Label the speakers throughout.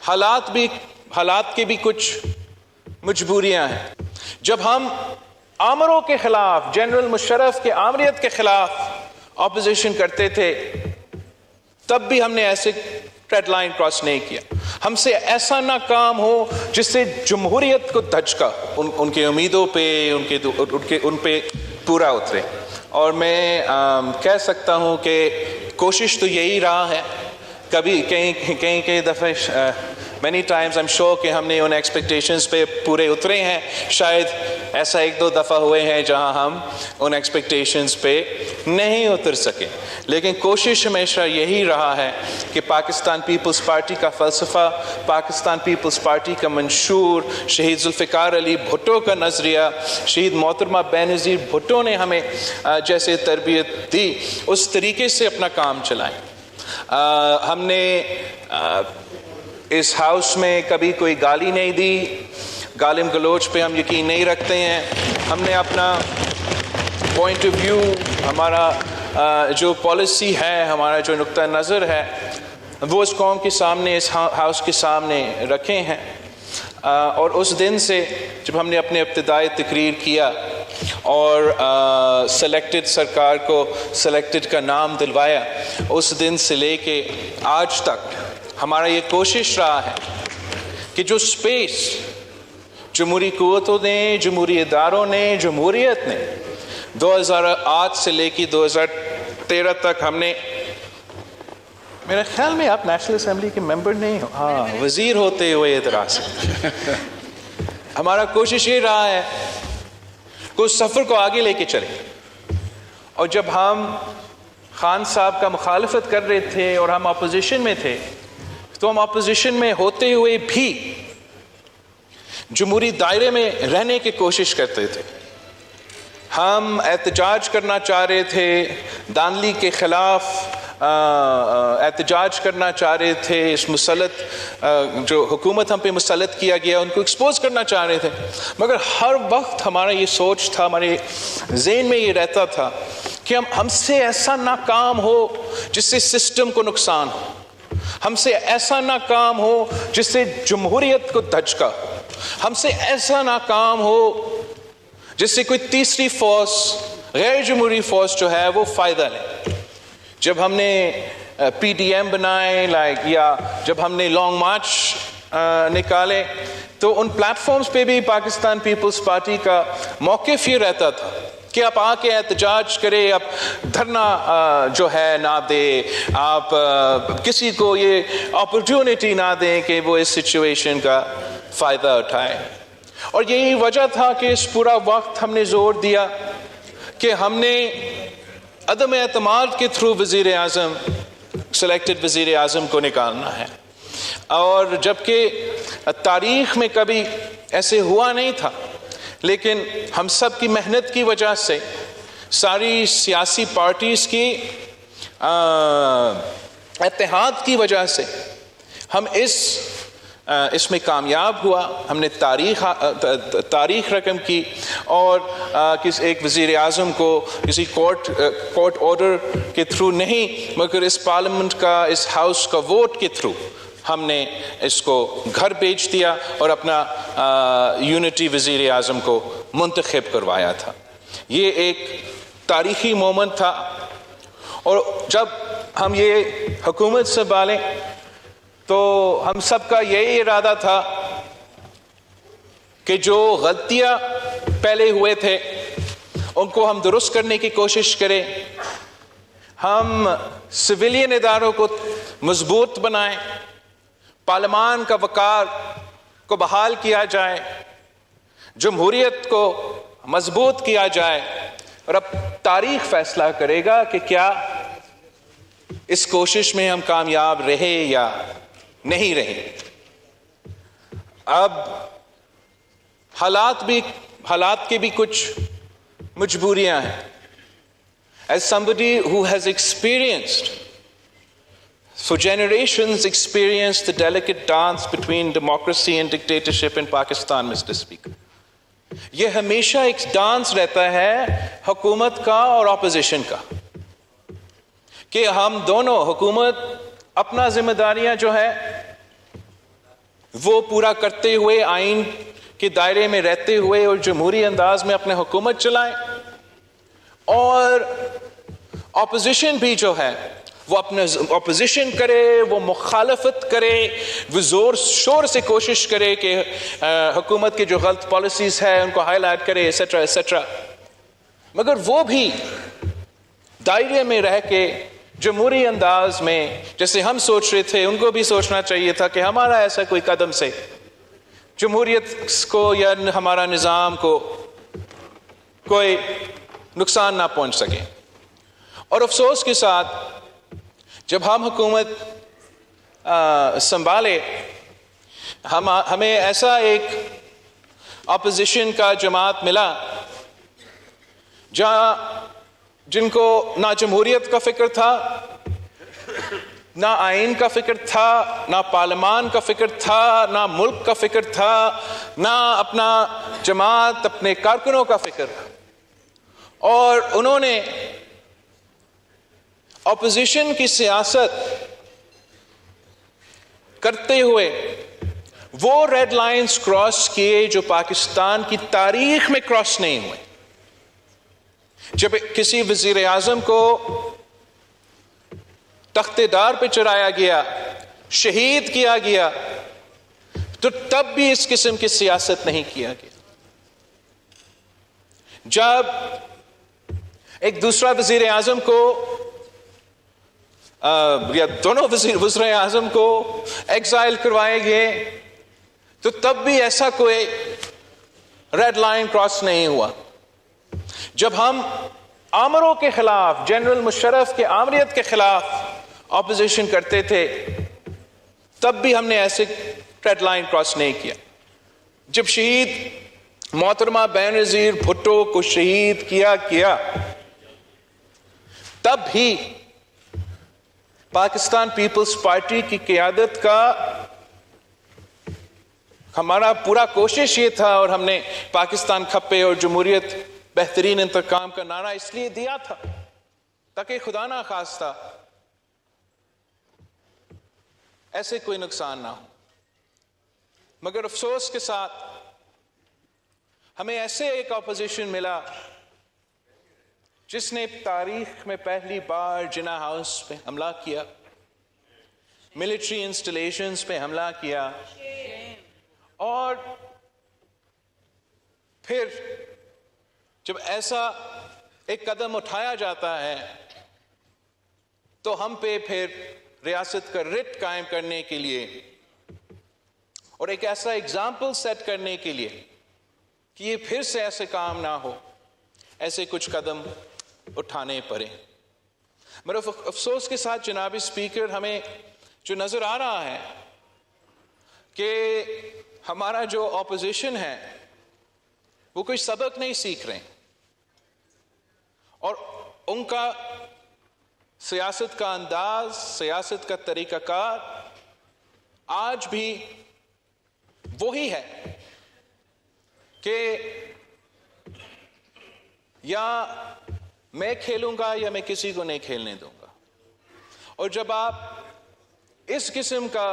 Speaker 1: حالات کے بھی کچھ مجبوریاں ہیں. جب ہم آمروں کے خلاف، جنرل مشرف کے آمریت کے خلاف اپوزیشن کرتے تھے، تب بھی ہم نے ایسے ریڈ لائن کراس نہیں کیا. ہم سے ایسا نہ کام ہو جس سے جمہوریت کو دھچکا ان کی امیدوں پہ ان پہ پورا اترے. اور میں کہہ سکتا ہوں کہ کوشش تو یہی رہا ہے. کبھی کئی دفعہ many times I'm sure کہ ہم نے ان ایکسپیکٹیشنز پہ پورے اترے ہیں. شاید ایسا ایک دو دفعہ ہوئے ہیں جہاں ہم ان ایکسپیکٹیشنز پہ نہیں اتر سکے، لیکن کوشش ہمیشہ یہی رہا ہے کہ پاکستان پیپلز پارٹی کا فلسفہ، پاکستان پیپلز پارٹی کا منشور، شہید ذوالفقار علی بھٹو کا نظریہ، شہید محترمہ بینظیر بھٹو نے ہمیں جیسے تربیت دی، اس طریقے سے اپنا کام چلائیں. ہم نے اس ہاؤس میں کبھی کوئی گالی نہیں دی، گالم گلوچ پہ ہم یقین نہیں رکھتے ہیں. ہم نے اپنا پوائنٹ آف ویو، ہمارا جو پالیسی ہے، ہمارا جو نقطہ نظر ہے، وہ اس قوم کے سامنے، اس ہاؤس کے سامنے رکھے ہیں. اور اس دن سے جب ہم نے اپنے ابتدائی تقریر کیا اور سلیکٹڈ سرکار کو سلیکٹڈ کا نام دلوایا، اس دن سے لے کے آج تک ہمارا یہ کوشش رہا ہے کہ جو سپیس جمہوری قوتوں نے، جمہوری اداروں نے، جمہوریت نے 2008 سے لے کے 2013 تک ہم نے، میرے خیال میں آپ نیشنل اسمبلی کے ممبر نہیں ہو، ہاں وزیر ہوتے ہوئے ادھر آ سکتے. ہمارا کوشش یہ رہا ہے کہ اس سفر کو آگے لے کے چلے. اور جب ہم خان صاحب کا مخالفت کر رہے تھے اور ہم اپوزیشن میں تھے، تو ہم اپوزیشن میں ہوتے ہوئے بھی جمہوری دائرے میں رہنے کی کوشش کرتے تھے. ہم احتجاج کرنا چاہ رہے تھے، دانلی کے خلاف احتجاج کرنا چاہ رہے تھے، اس مسلط جو حکومت ہم پہ مسلط کیا گیا ان کو ایکسپوز کرنا چاہ رہے تھے. مگر ہر وقت ہمارا یہ سوچ تھا، ہمارے ذہن میں یہ رہتا تھا کہ ہم سے ایسا نہ کام ہو جس سے سسٹم کو نقصان ہو، ہم سے ایسا نہ کام ہو جس سے جمہوریت کو دھچکا، ہم سے ایسا نہ کام ہو جس سے کوئی تیسری فورس، غیر جمہوری فورس جو ہے وہ فائدہ لے. جب ہم نے پی ڈی ایم بنائے یا جب ہم نے لانگ مارچ نکالے، تو ان پلیٹ فارمز پہ بھی پاکستان پیپلز پارٹی کا موقف یہ رہتا تھا کہ آپ آ کے احتجاج کرے، آپ دھرنا جو ہے نہ دے، آپ کسی کو یہ اپرچونٹی نہ دیں کہ وہ اس سچویشن کا فائدہ اٹھائے. اور یہی وجہ تھا کہ اس پورا وقت ہم نے زور دیا کہ ہم نے عدم اعتماد کے تھرو وزیر اعظم، سلیکٹڈ وزیر اعظم کو نکالنا ہے. اور جبکہ تاریخ میں کبھی ایسے ہوا نہیں تھا، لیکن ہم سب کی محنت کی وجہ سے، ساری سیاسی پارٹیز کی اتحاد کی وجہ سے ہم اس میں کامیاب ہوا. ہم نے تاریخ رقم کی اور ایک وزیر اعظم کو کسی کورٹ آرڈر کے تھرو نہیں، مگر اس پارلیمنٹ کا، اس ہاؤس کا ووٹ کے تھرو ہم نے اس کو گھر بھیج دیا اور اپنا یونٹی وزیر اعظم کو منتخب کروایا تھا. یہ ایک تاریخی مومنٹ تھا. اور جب ہم یہ حکومت سنبھالیں تو ہم سب کا یہی ارادہ تھا کہ جو غلطیاں پہلے ہوئے تھے ان کو ہم درست کرنے کی کوشش کریں، ہم سویلین اداروں کو مضبوط بنائیں، پارلیمان کا وقار کو بحال کیا جائے، جمہوریت کو مضبوط کیا جائے. اور اب تاریخ فیصلہ کرے گا کہ کیا اس کوشش میں ہم کامیاب رہے یا نہیں رہے. اب حالات کے بھی کچھ مجبوریاں ہیں. As somebody who has experienced, for generations experienced the delicate dance between democracy and dictatorship in Pakistan, Mr. Speaker. یہ ہمیشہ ایک ڈانس رہتا ہے حکومت کا اور اپوزیشن کا، کہ ہم دونوں، حکومت اپنا ذمہ داریاں جو ہے وہ پورا کرتے ہوئے، آئین کے دائرے میں رہتے ہوئے اور جمہوری انداز میں اپنے حکومت چلائیں، اور اپوزیشن بھی جو ہے وہ اپنے اپوزیشن کرے، وہ مخالفت کرے، وہ زور شور سے کوشش کرے کہ حکومت کی جو غلط پالیسیز ہے ان کو ہائی لائٹ کرے، ایسیٹرا ایسیٹرا، مگر وہ بھی دائرے میں رہ کے جمہوری انداز میں جیسے ہم سوچ رہے تھے، ان کو بھی سوچنا چاہیے تھا کہ ہمارا ایسا کوئی قدم سے جمہوریت کو یا ہمارا نظام کو کوئی نقصان نہ پہنچ سکے۔ اور افسوس کے ساتھ جب ہم حکومت سنبھالے، ہمیں ایسا ایک اپوزیشن کا جماعت ملا جن کو نہ جمہوریت کا فکر تھا، نہ آئین کا فکر تھا، نہ پارلیمان کا فکر تھا، نہ ملک کا فکر تھا، نہ اپنا جماعت اپنے کارکنوں کا فکر، اور انہوں نے اپوزیشن کی سیاست کرتے ہوئے وہ ریڈ لائنز کراس کیے جو پاکستان کی تاریخ میں کراس نہیں ہوئے۔ جب کسی وزیر اعظم کو تخت دار پہ چڑھایا گیا، شہید کیا گیا، تو تب بھی اس قسم کی سیاست نہیں کیا گیا۔ جب ایک دوسرا وزیر اعظم کو یا دونوں وزیر اعظم کو ایگزائل کروائے گئے، تو تب بھی ایسا کوئی ریڈ لائن کراس نہیں ہوا۔ جب ہم آمروں کے خلاف، جنرل مشرف کے آمریت کے خلاف اپوزیشن کرتے تھے، تب بھی ہم نے ایسے ریڈ لائن کراس نہیں کیا۔ جب شہید محترمہ بینظیر بھٹو کو شہید کیا تب بھی پاکستان پیپلز پارٹی کی قیادت کا ہمارا پورا کوشش یہ تھا، اور ہم نے پاکستان کھپے اور جمہوریت بہترین انتقام کا نعرہ اس لیے دیا تھا تاکہ خدا نہ خواستہ ایسے کوئی نقصان نہ ہو۔ مگر افسوس کے ساتھ ہمیں ایسے ایک اپوزیشن ملا جس نے تاریخ میں پہلی بار جناح ہاؤس پہ حملہ کیا، ملٹری انسٹالیشنز پہ حملہ کیا، اور پھر جب ایسا ایک قدم اٹھایا جاتا ہے تو ہم پہ پھر ریاست کا رٹ قائم کرنے کے لیے اور ایک ایسا اگزامپل سیٹ کرنے کے لیے کہ یہ پھر سے ایسے کام نہ ہو، ایسے کچھ قدم اٹھانے پڑے۔ میرے افسوس کے ساتھ جناب اسپیکر، ہمیں جو نظر آ رہا ہے کہ ہمارا جو اپوزیشن ہے وہ کوئی سبق نہیں سیکھ رہے، اور ان کا سیاست کا انداز، سیاست کا طریقہ کار آج بھی وہی ہے کہ یا میں کھیلوں گا یا میں کسی کو نہیں کھیلنے دوں گا۔ اور جب آپ اس قسم کا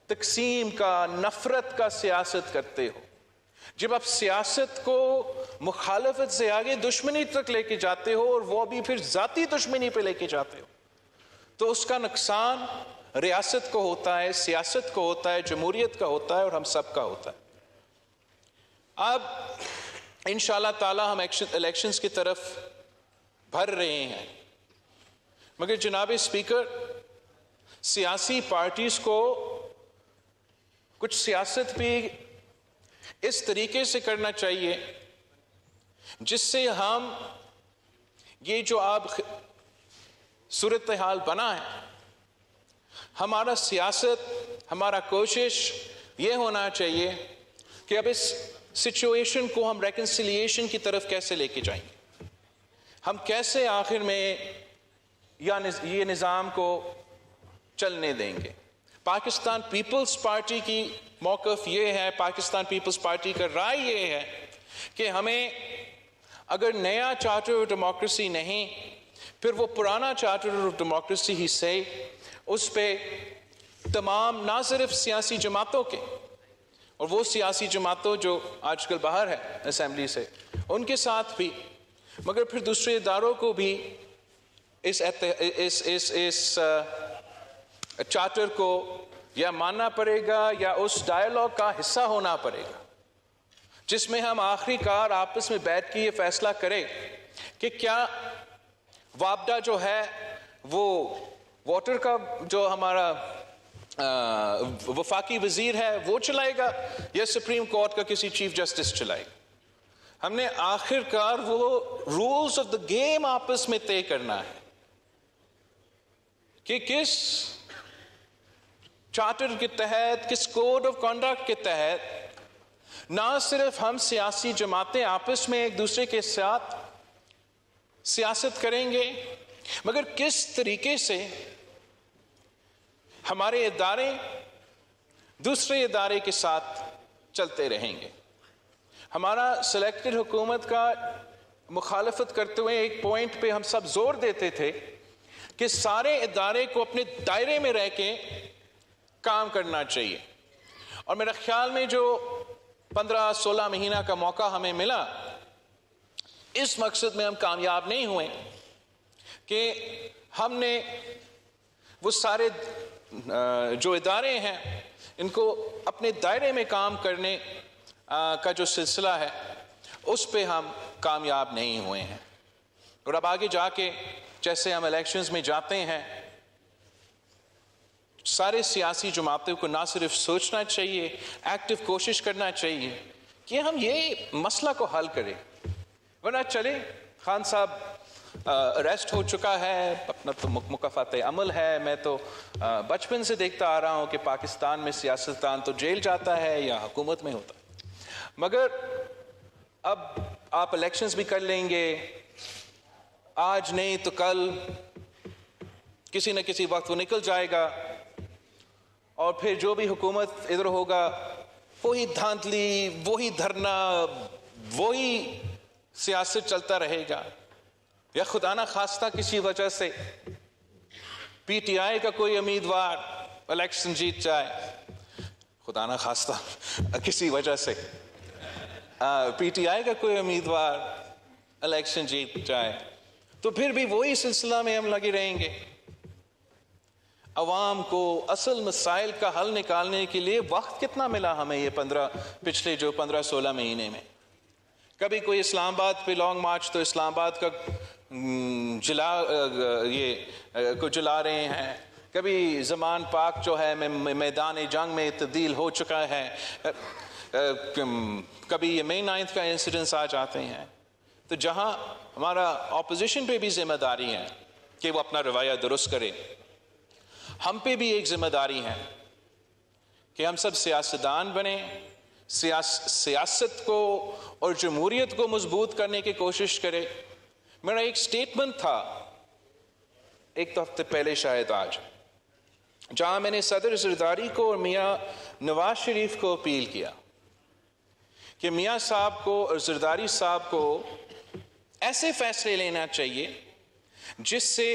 Speaker 1: تقسیم کا، نفرت کا سیاست کرتے ہو، جب آپ سیاست کو مخالفت سے آگے دشمنی تک لے کے جاتے ہو اور وہ بھی پھر ذاتی دشمنی پہ لے کے جاتے ہو، تو اس کا نقصان ریاست کو ہوتا ہے، سیاست کو ہوتا ہے، جمہوریت کا ہوتا ہے، اور ہم سب کا ہوتا ہے۔ اب انشاءاللہ تعالی ہم الیکشنز کی طرف بڑھ رہے ہیں، مگر جناب اسپیکر، سیاسی پارٹیز کو کچھ سیاست بھی اس طریقے سے کرنا چاہیے جس سے ہم یہ جو اب صورتحال بنا ہے، ہمارا سیاست، ہمارا کوشش یہ ہونا چاہیے کہ اب اس سچویشن کو ہم ریکنسیلیشن کی طرف کیسے لے کے جائیں گے، ہم کیسے آخر میں یہ نظام کو چلنے دیں گے۔ پاکستان پیپلز پارٹی کی موقف یہ ہے، پاکستان پیپلز پارٹی کا رائے یہ ہے کہ ہمیں اگر نیا چارٹر آف ڈیموکریسی نہیں، پھر وہ پرانا چارٹر آف ڈیموکریسی ہی صحیح، اس پہ تمام نہ صرف سیاسی جماعتوں کے اور وہ سیاسی جماعتوں جو آج کل باہر ہے اسمبلی سے، ان کے ساتھ بھی، مگر پھر دوسرے اداروں کو بھی اس چارٹر کو یا ماننا پڑے گا یا اس ڈائیلاگ کا حصہ ہونا پڑے گا، جس میں ہم آخری کار آپس میں بیٹھ کے یہ فیصلہ کریں کہ کیا وابڈا جو ہے وہ واٹر کا جو ہمارا وفاقی وزیر ہے وہ چلائے گا یا سپریم کورٹ کا کسی چیف جسٹس چلائے گا۔ ہم نے آخر کار وہ رولز آف دا گیم آپس میں طے کرنا ہے کہ کس چارٹر کے تحت، کس کوڈ آف کنڈکٹ کے تحت نہ صرف ہم سیاسی جماعتیں آپس میں ایک دوسرے کے ساتھ سیاست کریں گے، مگر کس طریقے سے ہمارے ادارے دوسرے ادارے کے ساتھ چلتے رہیں گے۔ ہمارا سلیکٹڈ حکومت کا مخالفت کرتے ہوئے ایک پوائنٹ پہ ہم سب زور دیتے تھے کہ سارے ادارے کو اپنے دائرے میں رہ کے کام کرنا چاہیے، اور میرا خیال میں جو 15-16 مہینہ کا موقع ہمیں ملا، اس مقصد میں ہم کامیاب نہیں ہوئے کہ ہم نے وہ سارے جو ادارے ہیں ان کو اپنے دائرے میں کام کرنے کا جو سلسلہ ہے اس پہ ہم کامیاب نہیں ہوئے ہیں۔ اور اب آگے جا کے جیسے ہم الیکشنز میں جاتے ہیں، سارے سیاسی جماعتوں کو نہ صرف سوچنا چاہیے، ایکٹیو کوشش کرنا چاہیے کہ ہم یہ مسئلہ کو حل کریں، ورنہ چلے خان صاحب اریسٹ ہو چکا ہے، اپنا تو مکافات عمل ہے۔ میں تو بچپن سے دیکھتا آ رہا ہوں کہ پاکستان میں سیاستدان تو جیل جاتا ہے یا حکومت میں ہوتا ہے، مگر اب آپ الیکشنز بھی کر لیں گے، آج نہیں تو کل کسی نہ کسی وقت وہ نکل جائے گا، اور پھر جو بھی حکومت ادھر ہوگا وہی دھاندلی، وہی دھرنا، وہی سیاست چلتا رہے گا، یا خدا نہ خواستہ کسی وجہ سے پی ٹی آئی کا کوئی امیدوار الیکشن جیت جائے، خدا نہ خواستہ کسی وجہ سے پی ٹی آئی کا کوئی امیدوار الیکشن جیت جائے، تو پھر بھی وہی سلسلہ میں ہم لگے رہیں گے۔ عوام کو اصل مسائل کا حل نکالنے کے لیے وقت کتنا ملا ہمیں یہ پچھلے جو 15-16 مہینے میں؟ کبھی کوئی اسلام آباد پہ لانگ مارچ تو اسلام آباد کا جلا رہے ہیں، کبھی زمان پاک جو ہے میدان جنگ میں تبدیل ہو چکا ہے، کبھی یہ مئی 9 کا انسیڈنس آ جاتے ہیں۔ تو جہاں ہمارا اپوزیشن پہ بھی ذمہ داری ہے کہ وہ اپنا رویہ درست کرے، ہم پہ بھی ایک ذمہ داری ہے کہ ہم سب سیاستدان بنیں، سیاست کو اور جمہوریت کو مضبوط کرنے کی کوشش کرے۔ میرا ایک سٹیٹمنٹ تھا ایک ہفتے پہلے شاید آج، جہاں میں نے صدر زرداری کو اور میاں نواز شریف کو اپیل کیا کہ میاں صاحب کو اور زرداری صاحب کو ایسے فیصلے لینا چاہیے جس سے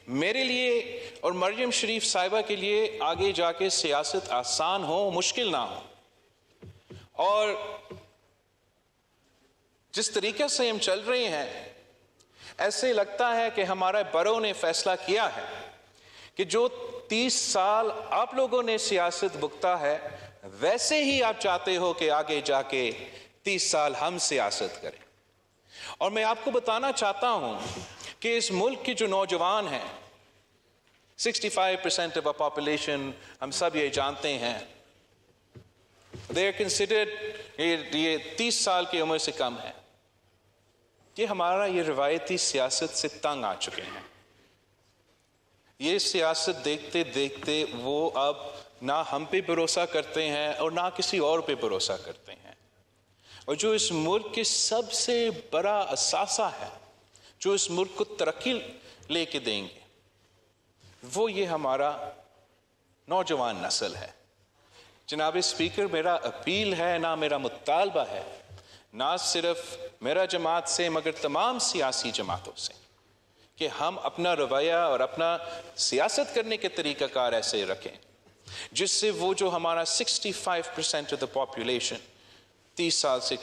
Speaker 1: میرے لیے اور مریم شریف صاحبہ کے لیے آگے جا کے سیاست آسان ہو، مشکل نہ ہو۔ اور جس طریقے سے ہم چل رہے ہیں، ایسے لگتا ہے کہ ہمارا بڑوں نے فیصلہ کیا ہے کہ جو 30 سال آپ لوگوں نے سیاست بھگتا ہے، ویسے ہی آپ چاہتے ہو کہ آگے جا کے 30 سال ہم سیاست کریں۔ اور میں آپ کو بتانا چاہتا ہوں کہ اس ملک کے جو نوجوان ہیں، 65% of our population، ہم سب یہ جانتے ہیں، they are considered، یہ 30 سال کی عمر سے کم ہے، یہ ہمارا یہ روایتی سیاست سے تنگ آ چکے ہیں۔ یہ سیاست دیکھتے دیکھتے وہ اب نہ ہم پہ بھروسہ کرتے ہیں اور نہ کسی اور پہ بھروسہ کرتے ہیں۔ اور جو اس ملک کے سب سے بڑا اثاثہ ہے، جو اس ملک کو ترقی لے کے دیں گے، وہ یہ ہمارا نوجوان نسل ہے۔ جناب اسپیکر، میرا اپیل ہے، نہ میرا مطالبہ ہے، نہ صرف میرا جماعت سے مگر تمام سیاسی جماعتوں سے، کہ ہم اپنا رویہ اور اپنا سیاست کرنے کے طریقہ کار ایسے رکھیں جس سے وہ جو ہمارا 65% آف دا پاپولیشن 30 سال سے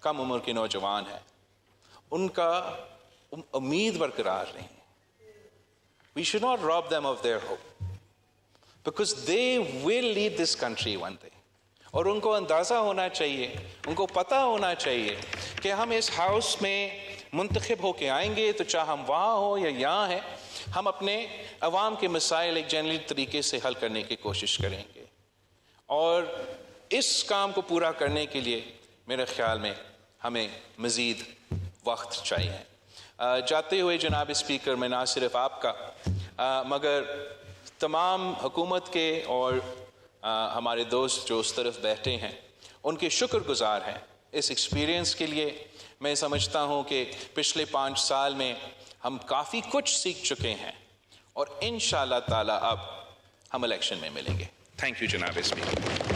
Speaker 1: کم عمر کے نوجوان ہیں، ان کا امید برقرار نہیں. We should not rob them of their hope because they will lead this country one day. اور ان کو اندازہ ہونا چاہیے، ان کو پتہ ہونا چاہیے کہ ہم اس ہاؤس میں منتخب ہو کے آئیں گے تو چاہے ہم وہاں ہوں یا یہاں ہیں، ہم اپنے عوام کے مسائل ایک جنرل طریقے سے حل کرنے کی کوشش کریں گے. اور اس کام کو پورا کرنے کے لیے میرے خیال میں ہمیں مزید وقت چاہیے. جاتے ہوئے جناب اسپیکر، میں نہ صرف آپ کا مگر تمام حکومت کے اور ہمارے دوست جو اس طرف بیٹھے ہیں ان کے شکر گزار ہیں اس ایکسپیرینس کے لیے. میں سمجھتا ہوں کہ پچھلے 5 سال میں ہم کافی کچھ سیکھ چکے ہیں اور انشاءاللہ تعالی اب ہم الیکشن میں ملیں گے. تھینک یو جناب اسپیکر.